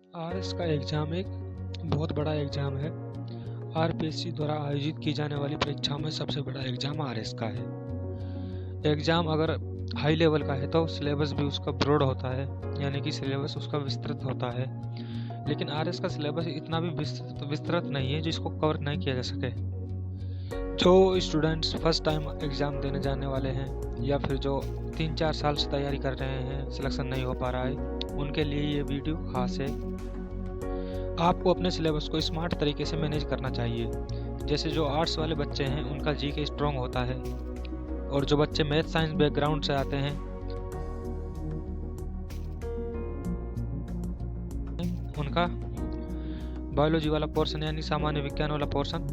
RS का exam एक बहुत बड़ा एग्ज़ाम है। आरपीएससी द्वारा आयोजित की जाने वाली परीक्षाओं में सबसे बड़ा एग्ज़ाम आरएस का है। एग्ज़ाम अगर हाई लेवल का है तो सिलेबस भी उसका ब्रॉड होता है, यानी कि सिलेबस उसका विस्तृत होता है। लेकिन आरएस का सिलेबस इतना भी विस्तृत नहीं है जिसको कवर नहीं किया जा सके। जो स्टूडेंट्स फर्स्ट टाइम एग्ज़ाम देने जाने वाले हैं या फिर जो 3-4 साल से तैयारी कर रहे हैं, सिलेक्शन नहीं हो पा रहा है, उनके लिए ये वीडियो खास है। आपको अपने सिलेबस को स्मार्ट तरीके से मैनेज करना चाहिए। जैसे जो आर्ट्स वाले बच्चे हैं उनका जीके स्ट्रॉन्ग होता है, और जो बच्चे मैथ साइंस बैकग्राउंड से आते हैं उनका बायोलॉजी वाला पोर्शन यानी सामान्य विज्ञान वाला पोर्शन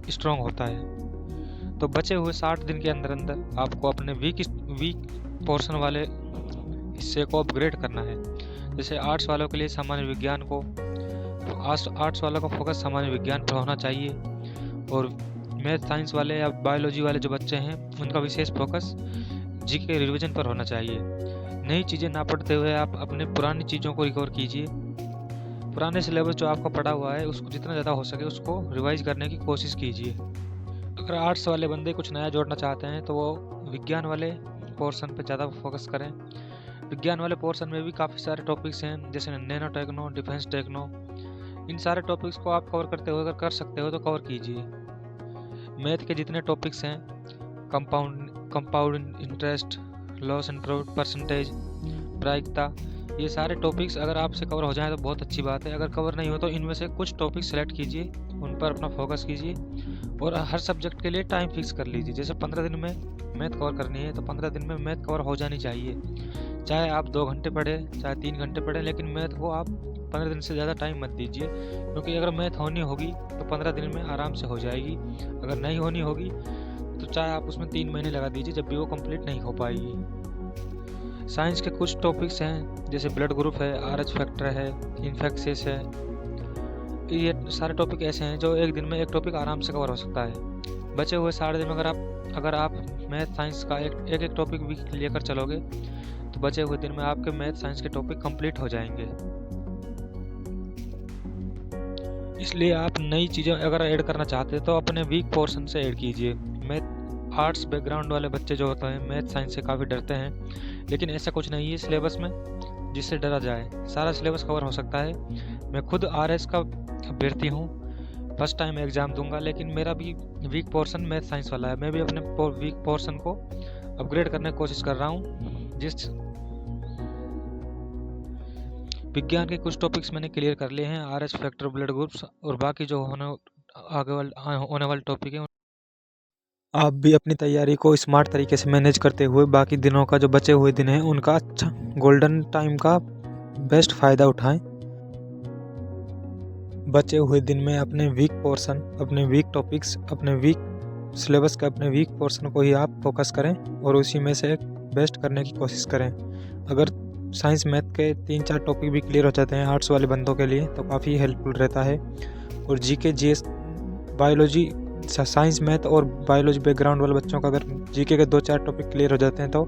स्ट्रॉन्ग होता है। तो बचे हुए 60 दिन के अंदर अंदर आपको अपने वीक पोर्शन वाले हिस्से को अपग्रेड करना है। जैसे आर्ट्स वालों के लिए सामान्य विज्ञान को, आर्ट्स वालों का फोकस सामान्य विज्ञान पर होना चाहिए, और मैथ साइंस वाले या बायोलॉजी वाले जो बच्चे हैं उनका विशेष फोकस जीके रिवीजन पर होना चाहिए। नई चीज़ें ना पढ़ते हुए आप अपने पुरानी चीज़ों को रिकवर कीजिए। पुराने सिलेबस जो आपका पढ़ा हुआ है उसको जितना ज़्यादा हो सके उसको रिवाइज करने की कोशिश कीजिए। अगर आर्ट्स वाले बंदे कुछ नया जोड़ना चाहते हैं तो वो विज्ञान वाले पोर्शन पर ज़्यादा फोकस करें। विज्ञान वाले पोर्शन में भी काफ़ी सारे टॉपिक्स हैं, जैसे नैनो टेक्नो, डिफेंस टेक्नो। इन सारे टॉपिक्स को आप कवर करते हो, अगर कर सकते हो तो कवर कीजिए। मैथ के जितने टॉपिक्स हैं, compound interest, loss and percentage, प्रायिकता, ये सारे टॉपिक्स अगर आपसे कवर हो जाएं तो बहुत अच्छी बात है। अगर कवर नहीं हो तो इनमें से कुछ टॉपिक सेलेक्ट कीजिए, उन पर अपना फोकस कीजिए, और हर सब्जेक्ट के लिए टाइम फिक्स कर लीजिए। जैसे 15 दिन में मैथ कवर करनी है तो 15 दिन में मैथ कवर हो जानी चाहिए। चाहे आप 2 घंटे पढ़ें, चाहे 3 घंटे पढ़ें, लेकिन मैथ को आप 15 दिन से ज़्यादा टाइम मत दीजिए, क्योंकि अगर मैथ होनी होगी तो 15 दिन में आराम से हो जाएगी। अगर नहीं होनी होगी तो चाहे आप उसमें 3 महीने लगा दीजिए, जब भी वो कंप्लीट नहीं हो पाएगी। साइंस के कुछ टॉपिक्स हैं, जैसे ब्लड ग्रुप है, आरएच फैक्टर है, इन्फेक्शियस है। ये सारे टॉपिक ऐसे हैं जो एक दिन में एक टॉपिक आराम से कवर हो सकता है। बचे हुए 60 दिन में अगर आप मैथ साइंस का एक टॉपिक भी लेकर चलोगे तो बचे हुए दिन में आपके मैथ साइंस के टॉपिक कंप्लीट हो जाएंगे। इसलिए आप नई चीज़ें अगर ऐड करना चाहते हैं तो अपने वीक पोर्शन से ऐड कीजिए। मैथ आर्ट्स बैकग्राउंड वाले बच्चे जो होते हैं मैथ साइंस से काफ़ी डरते हैं, लेकिन ऐसा कुछ नहीं है सिलेबस में जिससे डरा जाए। सारा सिलेबस कवर हो सकता है। मैं खुद आरएस का अभ्यर्थी हूँ, फर्स्ट टाइम एग्ज़ाम दूंगा, लेकिन मेरा भी वीक पोर्शन मैथ साइंस वाला है। मैं भी अपने वीक पोर्शन को अपग्रेड करने की कोशिश कर रहा हूँ। जिस विज्ञान के कुछ टॉपिक्स मैंने क्लियर कर लिए हैं, आरएच फैक्टर, ब्लड ग्रुप्स, और बाकी जो होने वाले टॉपिक हैं आप भी अपनी तैयारी को स्मार्ट तरीके से मैनेज करते हुए बाकी दिनों का जो बचे हुए दिन हैं उनका अच्छा गोल्डन टाइम का बेस्ट फ़ायदा उठाएं। बचे हुए दिन में अपने वीक पोर्शन, अपने वीक टॉपिक्स, अपने वीक सिलेबस का अपने वीक पोर्शन को ही आप फोकस करें और उसी में से बेस्ट करने की कोशिश करें। अगर साइंस मैथ के 3-4 टॉपिक भी क्लियर हो जाते हैं आर्ट्स वाले बंदों के लिए तो काफ़ी हेल्पफुल रहता है। और GK, GS, biology, science, math और बायोलॉजी बैकग्राउंड वाले बच्चों का अगर जीके के 2-4 टॉपिक क्लियर हो जाते हैं तो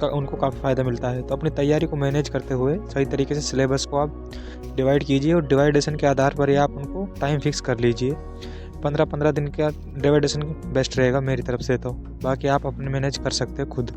उनको काफ़ी फ़ायदा मिलता है। तो अपनी तैयारी को मैनेज करते हुए सही तरीके से सिलेबस को आप डिवाइड कीजिए, और डिवाइडेशन के आधार पर ही आप उनको टाइम फिक्स कर लीजिए। 15-15 दिन का डिवाइडेशन बेस्ट रहेगा मेरी तरफ से। तो बाकी आप अपने मैनेज कर सकते हैं खुद।